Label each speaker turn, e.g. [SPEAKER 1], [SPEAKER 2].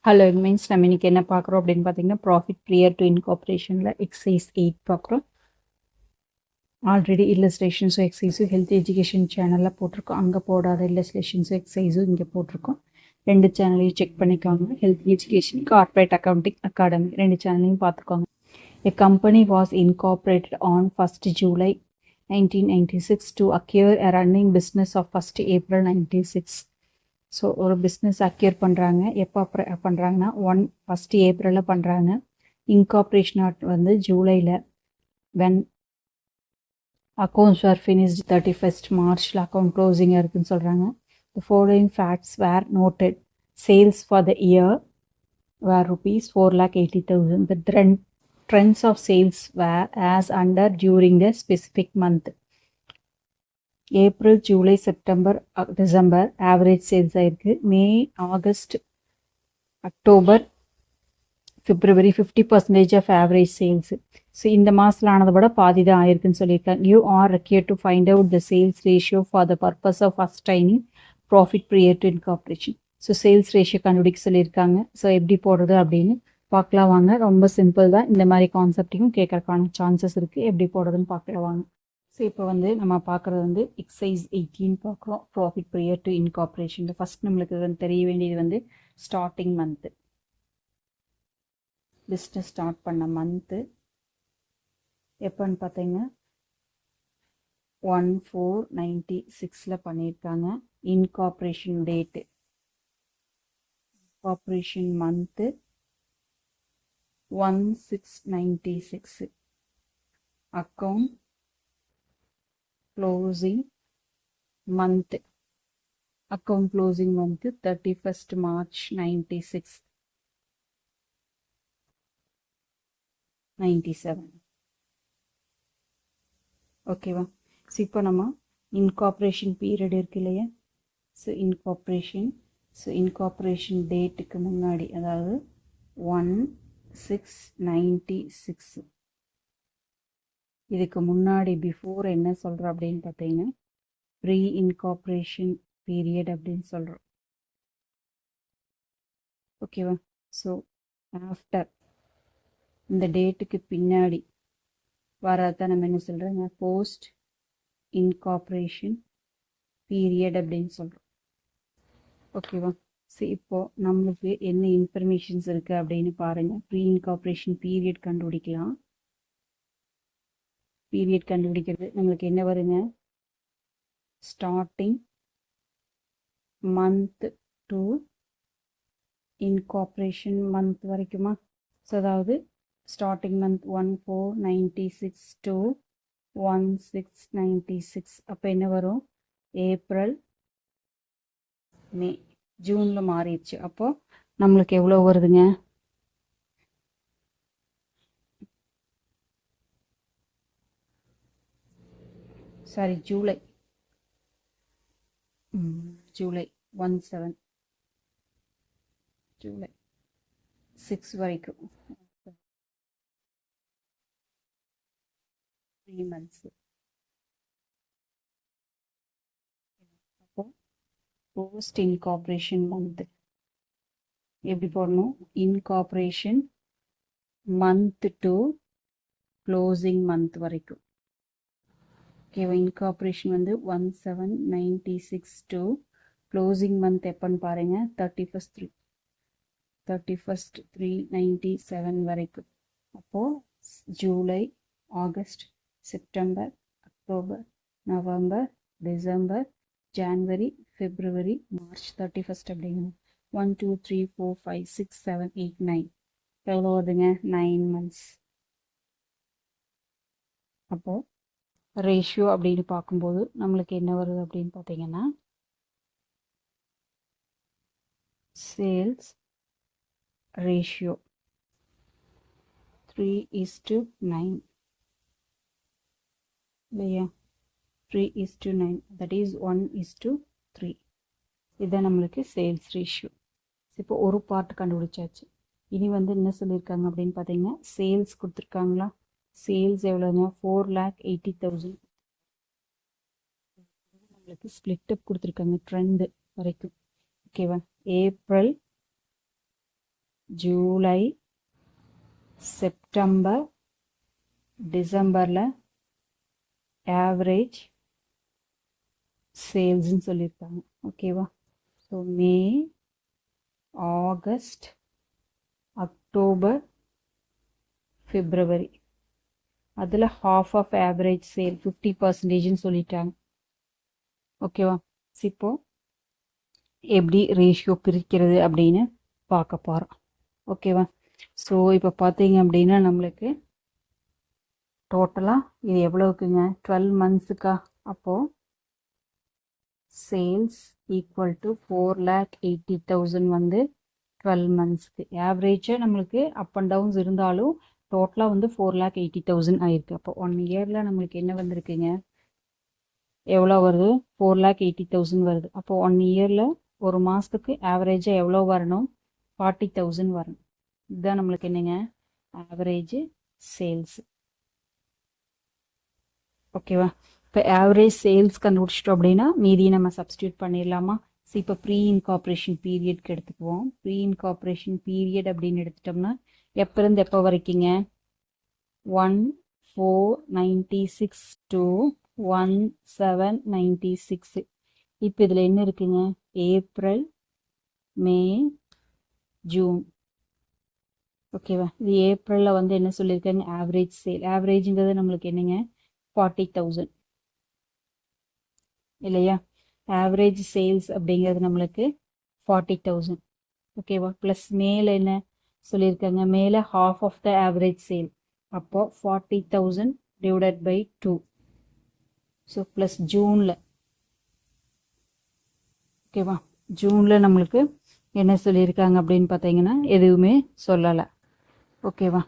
[SPEAKER 1] Hello means நம்ம இன்னைக்கு என்ன பார்க்குறோம் அப்படின்னு பார்த்தீங்கன்னா ப்ராஃபிட் ப்ரியர் டு இன்கார்பரேஷனில் எக்ஸசைஸ் 8 பார்க்குறோம். ஆல்ரெடி இல்லஸ்ட்ரேஷன்ஸும் எக்ஸசைஸும் ஹெல்த் எஜுகேஷன் சேனலில் போட்டிருக்கோம். அங்கே போடாத இல்லஸ்ட்ரேஷன்ஸும் எக்ஸசைஸும் இங்கே போட்டிருக்கோம். 2 சேனலையும் செக் பண்ணிக்கோங்க. Health education, corporate accounting academy 2 சேனலையும் பார்த்துக்கோங்க. A company was incorporated on 1st July 1996 to acquire a running business of 1st April 96. So ஒரு பிஸ்னஸ் அக்யூர் பண்ணுறாங்க. எப்போ பண்ணுறாங்கன்னா 1st ஏப்ரலில் பண்ணுறாங்க. இன்கார்பரேஷன் வந்து ஜூலையில். When accounts are finished 31st மார்ச்சில் அக்கௌண்ட் க்ளோசிங்காக இருக்குதுன்னு சொல்கிறாங்க. The following facts were noted. Sales for the year were ₹4,80,000. The trends of sales were as under during the specific month. April, July, September, December average sales ஆகிருக்கு. May, August, October, February 50% of average sales. So இந்த மாதத்தில் ஆனதை விட பாதி தான் ஆயிருக்குன்னு சொல்லியிருக்காங்க. You are required to find out the sales ratio for the purpose of ascertaining profit prior to incorporation. So sales ratio கண்டுபிடிக்க சொல்லியிருக்காங்க. ஸோ எப்படி போடுறது அப்படின்னு பார்க்கலாம் வாங்க. ரொம்ப சிம்பிள் தான். இந்த மாதிரி கான்செப்டையும் கேட்கறதுக்கான சான்சஸ் இருக்குது. எப்படி போடுறதுன்னு பார்க்கலாம் வாங்க. ஸோ இப்போ வந்து நம்ம பார்க்குறது வந்து எக்ஸசைஸ் 18 பார்க்குறோம். Profit prior to incorporation. First நம்மளுக்கு வந்து தெரிய வேண்டியது வந்து ஸ்டார்டிங் மந்த்து. பிஸ்னஸ் ஸ்டார்ட் பண்ண மந்த்து எப்போன்னு பார்த்தீங்கன்னா 1/4/96 பண்ணியிருக்காங்க. Incorporation date, incorporation month 1/6/96. Account closing month, account closing month 31st March 97. ஓகேவா? ஸோ இப்போ நம்ம இன்கார்பரேஷன் பீரியட் இருக்கு இல்லையா? ஸோ இன்கார்பரேஷன் டேட்டுக்கு முன்னாடி, அதாவது 1/6/96 இதுக்கு முன்னாடி பிஃபோர் என்ன சொல்கிறோம் அப்படின்னு பார்த்தீங்கன்னா ப்ரீ இன்கார்பரேஷன் பீரியட் அப்படின்னு சொல்கிறோம். ஓகேவா? ஸோ ஆஃப்டர் இந்த டேட்டுக்கு பின்னாடி வரதான் நம்ம என்ன சொல்கிறோங்க போஸ்ட் இன்கார்பரேஷன் பீரியட் அப்படின்னு சொல்கிறோம். ஓகேவா? ஸோ இப்போது நம்மளுக்கு என்ன இன்ஃபர்மேஷன்ஸ் இருக்குது அப்படின்னு பாருங்கள். ப்ரீ இன்கார்பரேஷன் பீரியட் கண்டுபிடிக்கலாம். பீரியட் கண்டுபிடிக்கிறது நம்மளுக்கு என்ன வருங்க? Starting month to incorporation month வரைக்குமா? ஸோ அதாவது ஸ்டார்டிங் மந்த் 1/4/96 to 1/6/96. அப்போ என்ன வரும்? ஏப்ரல், மே. ஜூனில் மாறிடுச்சு. அப்போது நம்மளுக்கு எவ்வளோ வருதுங்க? சாரி, ஜூலை 17, ஜூலை 6 வரைக்கும் 3 months. அப்போ போஸ்ட் இன்கார்பரேஷன் மந்த் எப்படி போடணும்? Incorporation month to closing month வரைக்கும். ஓகேவா? இன்கார்பரேஷன் வந்து 1/7/96 to க்ளோசிங் மந்த் எப்போன்னு பாருங்கள் 31/3/97 வரைக்கும். அப்போது July, August, September, October, November, December, January, February, March 31 அப்படிங்கிறது 1 2 3 4 5 6 7 8 9. எவ்வளோ வருதுங்க? 9 months. அப்போது ரேஷியோ அப்படின்னு பார்க்கும்போது நம்மளுக்கு என்ன வருது அப்படின்னு பார்த்தீங்கன்னா சேல்ஸ் ரேஷியோ 3:9 இல்லையா? 3:9, தட் இஸ் 1:3. இதுதான் நம்மளுக்கு சேல்ஸ் ரேஷியோ. இப்போ ஒரு பார்ட் கண்டுபிடிச்சாச்சு. இனி வந்து என்ன சொல்லியிருக்காங்க அப்படின்னு பார்த்தீங்கன்னா சேல்ஸ் கொடுத்துருக்காங்களா? சேல்ஸ் எவ்வளோங்க? 4,80,000. உங்களுக்கு ஸ்ப்ளிட் அப் கொடுத்துருக்காங்க ட்ரெண்டு வரைக்கும். ஓகேவா? ஏப்ரல், ஜூலை, செப்டம்பர், டிசம்பரில் ஆவரேஜ் சேல்ஸ்ன்னு சொல்லியிருக்காங்க. ஓகேவா? ஸோ மே, ஆகஸ்ட், அக்டோபர், பிப்ரவரி அதில் ஹாஃப் ஆஃப் ஆவரேஜ் சேல் 50%ன்னு சொல்லிட்டாங்க. ஓகேவா? இப்போ எப்படி ரேஷியோ பிரிக்கிறது அப்படின்னு பார்க்க போகிறோம். ஓகேவா? ஸோ இப்போ பார்த்தீங்க அப்படின்னா நம்மளுக்கு டோட்டலாக இது எவ்வளோக்குங்க? 12 மந்த்ஸுக்கா? அப்போது சேல்ஸ் ஈக்குவல் டு 4,80,000 வந்து 12 மந்த்ஸ்க்கு. ஆவரேஜாக நம்மளுக்கு அப் அண்ட் டவுன்ஸ் இருந்தாலும் டோட்டலாக வந்து 4,80,000 ஆயிருக்கு. அப்போ 1 இயரில் நம்மளுக்கு என்ன வந்திருக்குங்க? எவ்வளோ வருது? 4,80,000 வருது. அப்போ 1 இயரில் ஒரு மாதத்துக்கு ஆவரேஜாக எவ்வளோ வரணும்? 40,000 வரணும். இதுதான் நம்மளுக்கு என்னங்க? Average sales. ஓகேவா? இப்போ ஆவரேஜ் சேல்ஸ் கண்டுபிடிச்சிட்டோம் அப்படின்னா மீதியை நம்ம சப்ஸ்டியூட் பண்ணிடலாமா? ஸோ இப்போ ப்ரீ இன்கார்பரேஷன் பீரியட்க்கு எடுத்துக்குவோம். ப்ரீ இன்கார்பரேஷன் பீரியட் அப்படின்னு எடுத்துட்டோம்னா எப்போ இருந்து எப்போ வரைக்குங்க? 1/4/96 to 1/7/96. இப்போ இதில் என்ன இருக்குங்க? ஏப்ரல், மே, ஜூன். ஓகேவா? இது ஏப்ரலில் வந்து என்ன சொல்லியிருக்காங்க? Average sale. ஆவரேஜுங்கிறது நம்மளுக்கு என்னங்க? 40,000 இல்லையா? ஆவரேஜ் சேல்ஸ் அப்படிங்கிறது நம்மளுக்கு 40,000. ஓகேவா? ப்ளஸ் மேலே என்ன சொல்லியிருக்காங்க? மேலே half of the average sale. அப்போ 40,000 டிவைடட் பை 2. ஸோ ப்ளஸ் ஜூனில். ஓகேவா? ஜூனில் நம்மளுக்கு என்ன சொல்லியிருக்காங்க அப்படின்னு பார்த்தீங்கன்னா எதுவுமே சொல்லலை. ஓகேவா?